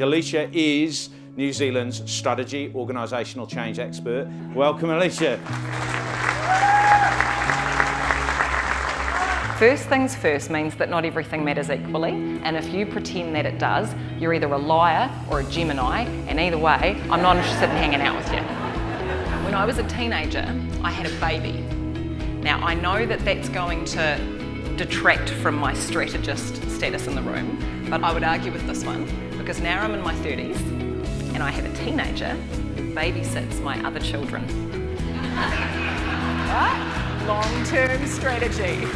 Alicia is New Zealand's strategy organisational change expert. Welcome, Alicia. First things first means that not everything matters equally, and if you pretend that it does, you're either a liar or a Gemini, and either way, I'm not interested in hanging out with you. When I was a teenager, I had a baby. Now, I know that that's going to detract from my strategist status in the room, but I would argue with this one, because now I'm in my 30s, and I have a teenager who babysits my other children. Right? Long-term strategy.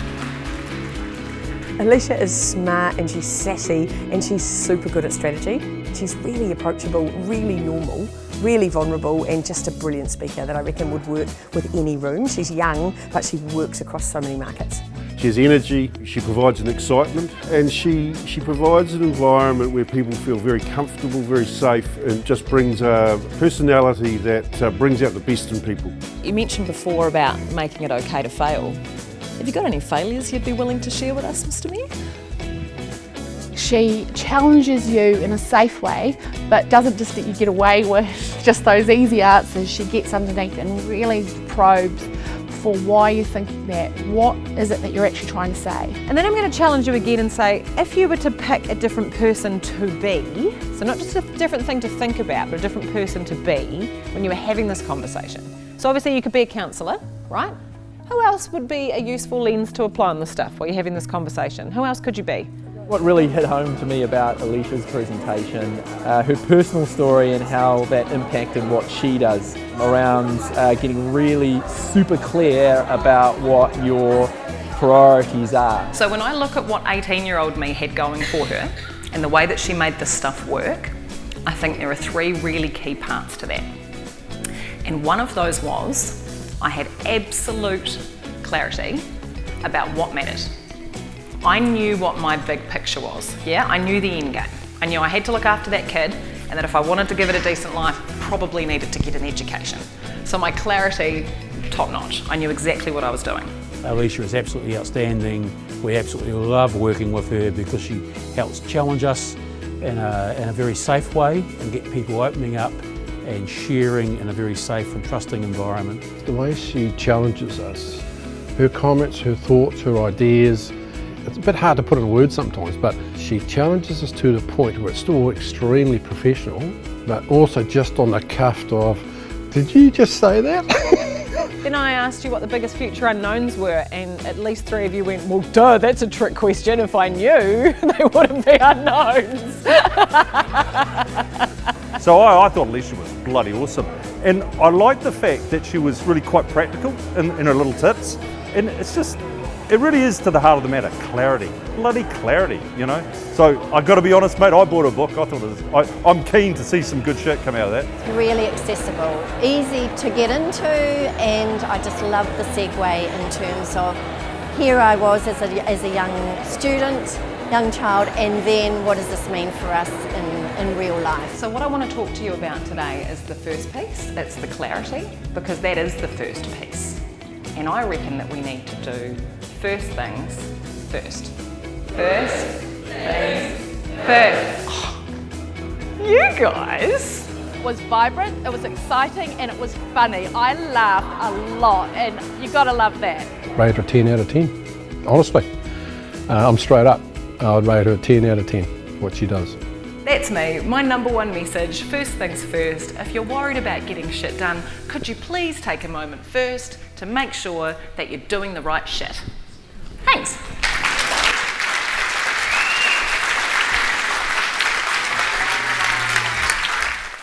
Alicia is smart and she's sassy and she's super good at strategy. She's really approachable, really normal, really vulnerable, and just a brilliant speaker that I reckon would work with any room. She's young, but she works across so many markets. She has energy, she provides an excitement, and she provides an environment where people feel very comfortable, very safe, and just brings a personality that brings out the best in people. You mentioned before about making it okay to fail. Have you got any failures you'd be willing to share with us, Mr. Mayor? She challenges you in a safe way, but doesn't just let you get away with just those easy answers. She gets underneath and really probes for why you're thinking that. What is it that you're actually trying to say? And then I'm going to challenge you again and say, if you were to pick a different person to be, so not just a different thing to think about, but a different person to be when you were having this conversation. So obviously you could be a counsellor, right? Who else would be a useful lens to apply on this stuff while you're having this conversation? Who else could you be? What really hit home to me about Alicia's presentation, her personal story and how that impacted what she does around getting really super clear about what your priorities are. So when I look at what 18-year-old me had going for her and the way that she made this stuff work, I think there are three really key parts to that. And one of those was, I had absolute clarity about what mattered. I knew what my big picture was, yeah? I knew the end game. I knew I had to look after that kid, and that if I wanted to give it a decent life, probably needed to get an education. So my clarity, top notch. I knew exactly what I was doing. Alicia is absolutely outstanding. We absolutely love working with her because she helps challenge us in a very safe way and get people opening up and sharing in a very safe and trusting environment. The way she challenges us, her comments, her thoughts, her ideas, it's a bit hard to put in words sometimes, but she challenges us to the point where it's still extremely professional, but also just on the cuff of, did you just say that? Then I asked you what the biggest future unknowns were, and at least three of you went, well, duh, that's a trick question. If I knew, they wouldn't be unknowns. So I thought Alicia was bloody awesome. And I liked the fact that she was really quite practical in her little tips. And it's just, it really is to the heart of the matter, clarity, bloody clarity, you know? So I got to be honest, mate, I bought a book. I thought it was, I'm keen to see some good shit come out of that. Really accessible, easy to get into, and I just love the segue in terms of here I was as a young student, young child, and then what does this mean for us in real life? So what I want to talk to you about today is the first piece, it's the clarity, because that is the first piece. And I reckon that we need to do first things first. First things first. Oh, you guys! It was vibrant, it was exciting, and it was funny. I laughed a lot, and you gotta love that. Rate her 10 out of 10, honestly. I'm straight up. I'd rate her a 10 out of 10 for what she does. That's me. My number one message, first things first. If you're worried about getting shit done, could you please take a moment first to make sure that you're doing the right shit? Thanks.